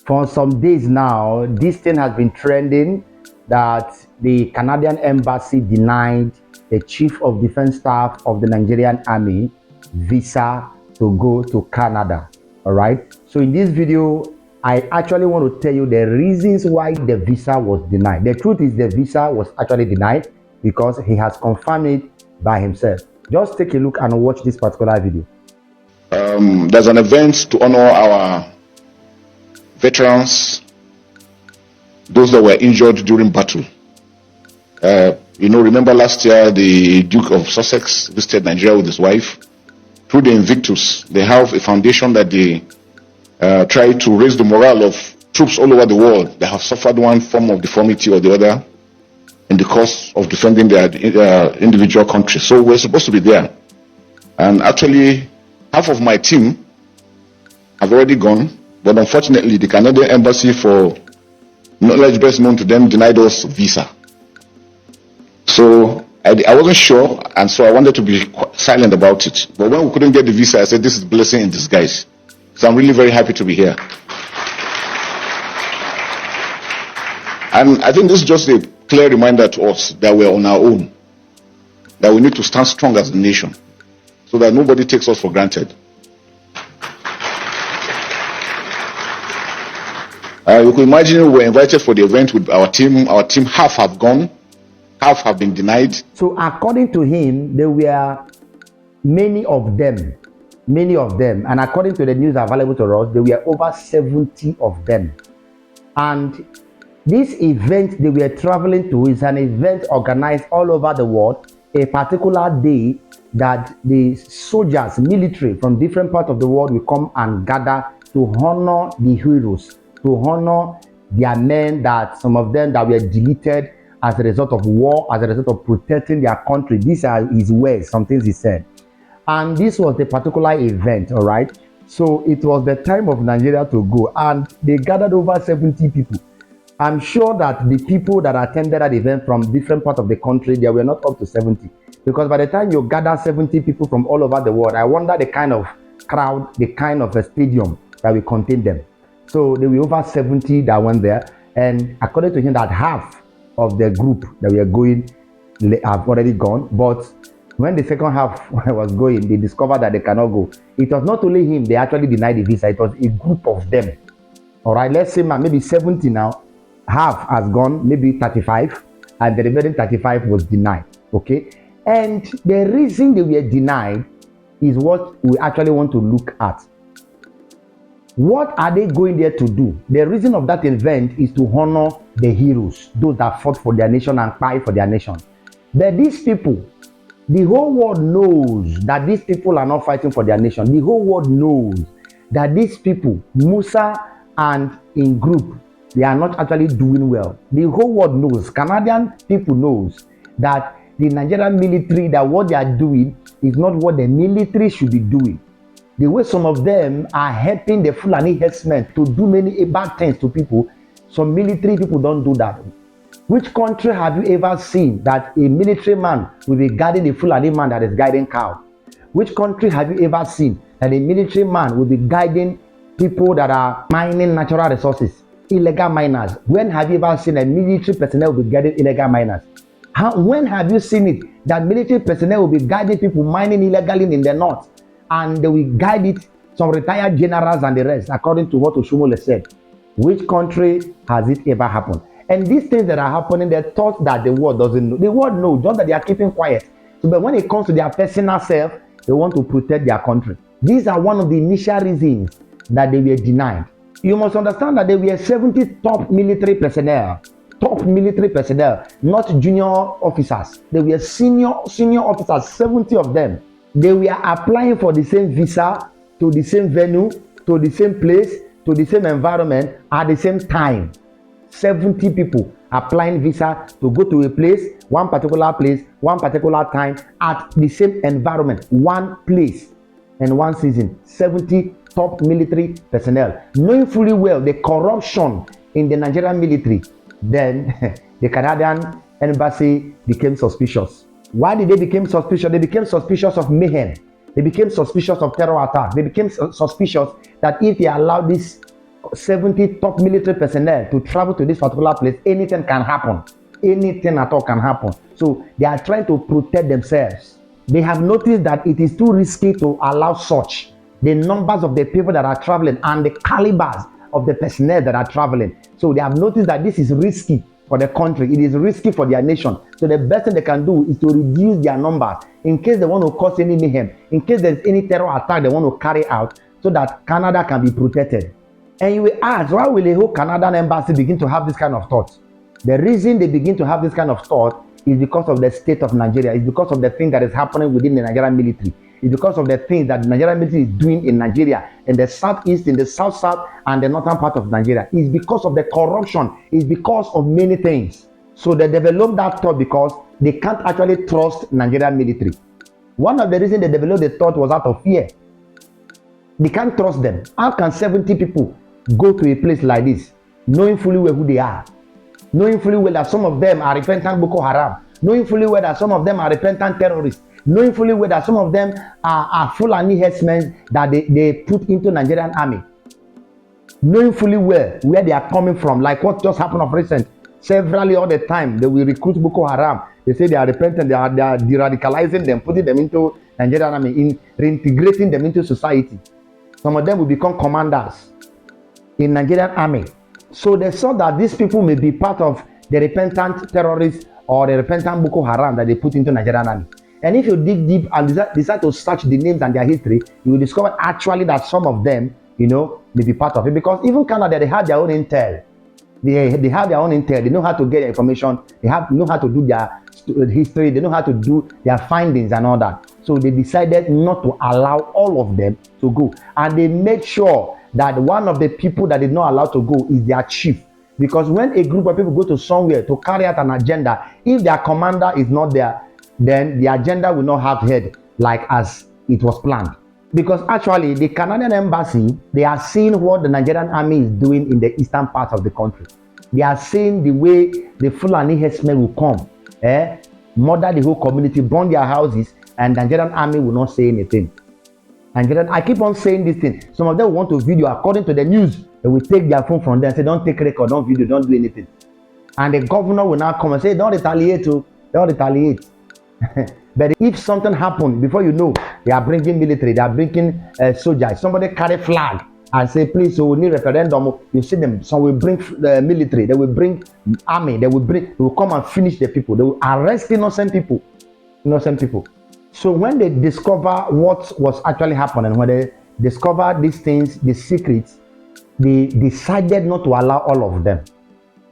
For some days now, this thing has been trending that the Canadian embassy denied the chief of defense staff of the Nigerian army visa to go to Canada. All right. So in this video, I actually want to tell you the reasons why the visa was denied. The truth is the visa was actually denied because he has confirmed it by himself. Just take a look and watch this particular video. There's an event to honor our veterans, those that were injured during battle. Remember last year the Duke of Sussex visited Nigeria with his wife. Through the Invictus, they have a foundation that they try to raise the morale of troops all over the world that have suffered one form of deformity or the other in the course of defending their individual country. So we're supposed to be there. And actually, half of my team have already gone, but unfortunately, the Canadian embassy, for knowledge best known to them, denied us visa. So I wasn't sure, and so I wanted to be silent about it. But when we couldn't get the visa, I said, this is blessing in disguise. So I'm really very happy to be here. And I think this is just a clear reminder to us that we're on our own, that we need to stand strong as a nation, so that nobody takes us for granted. You can imagine we were invited for the event with our team. Our team, half have gone, half have been denied. So according to him, there were many of them, and according to the news available to us, there were over 70 of them. And this event they were traveling to is an event organized all over the world, a particular day that the soldiers, military from different parts of the world will come and gather to honor the heroes, to honor their men, that some of them that were deleted as a result of war, as a result of protecting their country. These are his words, some things he said. And this was the particular event, all right? So it was the time of Nigeria to go, and they gathered over 70 people. I'm sure that the people that attended that event from different parts of the country, they were not up to 70. Because by the time you gather 70 people from all over the world, I wonder the kind of crowd, the kind of a stadium that will contain them. So there were over 70 that went there. And according to him, that half of the group that we are going have already gone. But when the second half was going, they discovered that they cannot go. It was not only him, they actually denied the visa. It was a group of them. All right, let's say maybe 70 now. Half has gone, maybe 35, and the remaining 35 was denied. Okay, and the reason they were denied is what we actually want to look at. What are they going there to do? The reason of that event is to honor the heroes, those that fought for their nation and fight for their nation. But these people, the whole world knows that these people are not fighting for their nation. The whole world knows that these people, Musa and in group, they are not actually doing well. The whole world knows, Canadian people knows that the Nigerian military, that what they are doing is not what the military should be doing. The way some of them are helping the Fulani herdsmen to do many bad things to people, some military people don't do that. Which country have you ever seen that a military man will be guiding a Fulani man that is guiding cow? Which country have you ever seen that a military man will be guiding people that are mining natural resources? Illegal miners. When have you ever seen a military personnel will be guiding illegal miners? When have you seen it that military personnel will be guiding people mining illegally in the north, and they will guide it, some retired generals and the rest, according to what Oshumole said? Which country has it ever happened? And these things that are happening, they thought that the world doesn't know. The world knows, just that they are keeping quiet. So, but when it comes to their personal self, they want to protect their country. These are one of the initial reasons that they were denied. You must understand that there were 70 top military personnel, not junior officers. They were senior officers, 70 of them. They were applying for the same visa, to the same venue, to the same place, to the same environment at the same time. 70 people applying visa to go to a place, one particular time at the same environment, one place and one season. 70 top military personnel, knowing fully well the corruption in the Nigerian military. Then the Canadian embassy became suspicious. Why did they become suspicious? They became suspicious of mayhem. They became suspicious of terror attack. They became suspicious that if they allow this 70 top military personnel to travel to this particular place, anything can happen. Anything at all can happen. So they are trying to protect themselves. They have noticed that it is too risky to allow such. The numbers of the people that are traveling and the calibers of the personnel that are traveling. So they have noticed that this is risky for the country. It is risky for their nation. So the best thing they can do is to reduce their numbers in case they want to cause any mayhem, in case there's any terror attack they want to carry out, so that Canada can be protected. And you will ask, why will the whole Canadian embassy begin to have this kind of thought? The reason they begin to have this kind of thought is because of the state of Nigeria. It's because of the thing that is happening within the Nigerian military. It's because of the things that the Nigerian military is doing in Nigeria, in the southeast, in the south, and the northern part of Nigeria. It's because of the corruption. It's because of many things. So they developed that thought because they can't actually trust Nigerian military. One of the reasons they developed the thought was out of fear. They can't trust them. How can 70 people go to a place like this, knowing fully well who they are, knowing fully well that some of them are repentant Boko Haram, knowing fully well that some of them are repentant terrorists, knowing fully well that some of them are Fulani herdsmen that they put into Nigerian army, knowing fully well where they are coming from, like what just happened of recent. Severally all the time, they will recruit Boko Haram. They say they are repentant, they are de-radicalizing them, putting them into Nigerian army, reintegrating them into society. Some of them will become commanders in Nigerian army. So they saw that these people may be part of the repentant terrorists or the repentant Boko Haram that they put into Nigerian army. And if you dig deep and decide to search the names and their history, you will discover actually that some of them, may be part of it. Because even Canada, they have their own intel. They have their own intel. They know how to get their information. They know how to do their history. They know how to do their findings and all that. So they decided not to allow all of them to go. And they made sure that one of the people that did not allow to go is their chief. Because when a group of people go to somewhere to carry out an agenda, if their commander is not there, then the agenda will not have head like as it was planned. Because actually, the Canadian embassy, they are seeing what the Nigerian army is doing in the eastern part of the country. They are seeing the way the Fulani herdsmen will come, murder the whole community, burn their houses, and the Nigerian army will not say anything. I keep on saying this thing. Some of them want to video according to the news. They will take their phone from them and say, don't take record, don't video, don't do anything. And the governor will now come and say, don't retaliate, don't retaliate. But if something happened, before you know, they are bringing military, they are bringing soldiers. Somebody carry flag and say, please, so we need referendum. You see them, some will bring the military, they will bring army, they will come and finish the people. They will arrest innocent people. So when they discover what was actually happening, when they discover these things, the secrets, they decided not to allow all of them.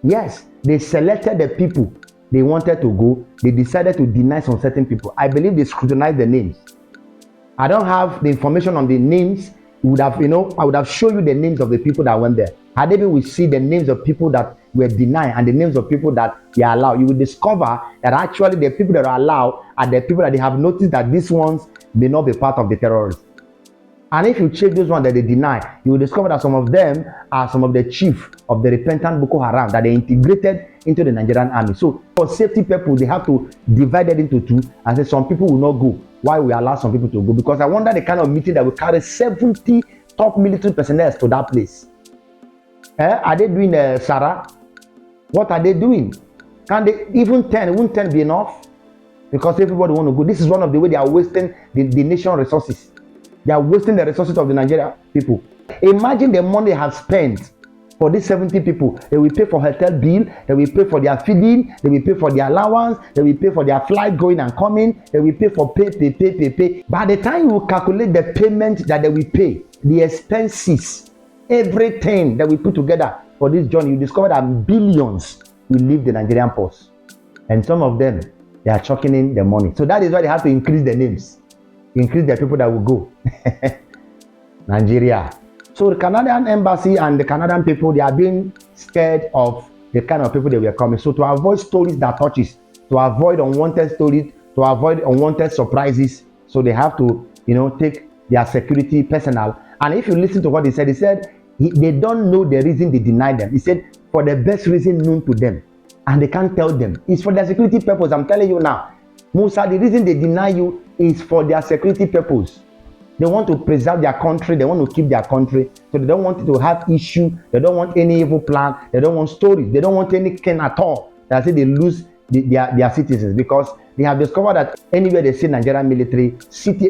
Yes, they selected the people they wanted to go. They decided to deny some certain people. I believe they scrutinized the names. I don't have the information on the names. I would have shown you the names of the people that went there. Had they we see the names of people that were denied and the names of people that they are allowed, you will discover that actually the people that are allowed are the people that they have noticed that these ones may not be part of the terrorists. And if you check those ones that they deny, you will discover that some of them are some of the chief of the repentant Boko Haram that they integrated into the Nigerian army. So for safety purposes, they have to divide it into two and say some people will not go. Why we allow some people to go? Because I wonder the kind of meeting that will carry 70 top military personnel to that place. Are they doing Sarah? What are they doing? Can they even 10? Won't 10 be enough? Because everybody want to go. This is one of the way they are wasting the nation resources. They are wasting the resources of the Nigerian people. Imagine the money they have spent for these 70 people. They will pay for hotel bill, they will pay for their feeding, they will pay for their allowance, they will pay for their flight going and coming, they will pay for pay. By the time you calculate the payment that they will pay, the expenses, everything that we put together for this journey, you discover that billions will leave the Nigerian purse. And some of them, they are chucking in the money. So that is why they have to increase the names. Increase the people that will go. Nigeria. So the Canadian embassy and the Canadian people, they are being scared of the kind of people that were coming. So to avoid stories that touches, to avoid unwanted stories, to avoid unwanted surprises, so they have to, take their security personnel. And if you listen to what he said they don't know the reason they denied them. He said for the best reason known to them, and they can't tell them. It's for their security purpose. I'm telling you now, Musa, the reason they deny you is for their security purpose. They want to preserve their country. They want to keep their country. So they don't want it to have issue. They don't want any evil plan. They don't want stories. They don't want anything at all that say they lose their citizens, because they have discovered that anywhere they see Nigerian military,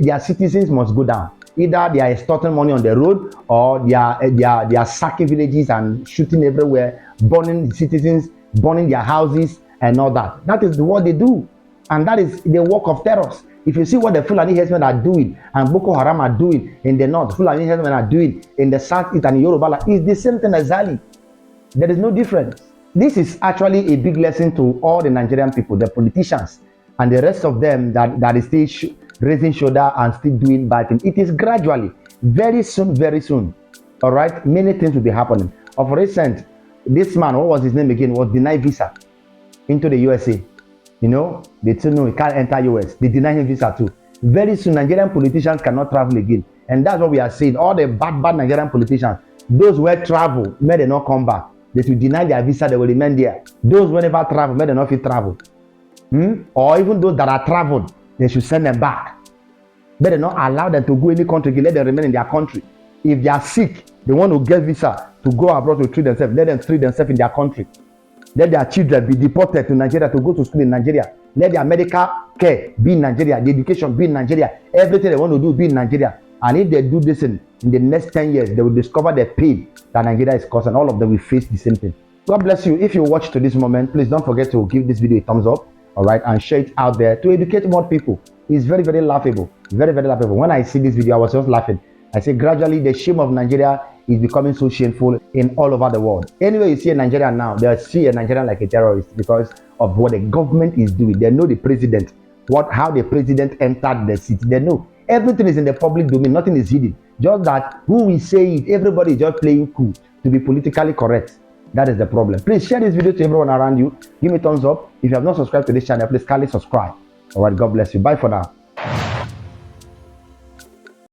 their citizens must go down. Either they are extorting money on the road, or they are sacking villages and shooting everywhere, burning citizens, burning their houses and all that. That is what they do. And that is the work of terrorists. If you see what the Fulani herdsmen are doing and Boko Haram are doing in the north, Fulani herdsmen are doing in the southeast and Yoruba, it's the same thing exactly. There is no difference. This is actually a big lesson to all the Nigerian people, the politicians, and the rest of them that is still raising shoulder and still doing bad things. It is gradually, very soon, all right, many things will be happening. Of recent, this man, what was his name again, was denied visa into the USA. You know, they say no, he can't enter US. They deny him visa too. Very soon, Nigerian politicians cannot travel again. And that's what we are seeing. All the bad Nigerian politicians, those who travel, may they not come back. They will deny their visa, they will remain there. Those who never travel, may they not fit travel. Or even those that are traveled, they should send them back. May they not allow them to go any country, let them remain in their country. If they are sick, they want to get visa to go abroad to treat themselves, let them treat themselves in their country. Let their children be deported to Nigeria to go to school in Nigeria. Let their medical care be in Nigeria, the education be in Nigeria, everything they want to do be in Nigeria. And if they do this in the next 10 years, they will discover the pain that Nigeria is causing. All of them will face the same thing. God bless you. If you watch to this moment, please don't forget to give this video a thumbs up, all right, and share it out there to educate more people. It's very, very laughable. Very, very laughable. When I see this video, I was just laughing. I say gradually the shame of Nigeria is becoming so shameful in all over the world. Anyway, you see a Nigerian now, they'll see a Nigerian like a terrorist because of what the government is doing. They know the president, how the president entered the city. They know everything is in the public domain, nothing is hidden. Just that who we say it, everybody is just playing cool to be politically correct. That is the problem. Please share this video to everyone around you. Give me a thumbs up. If you have not subscribed to this channel, please kindly subscribe. All right, God bless you. Bye for now.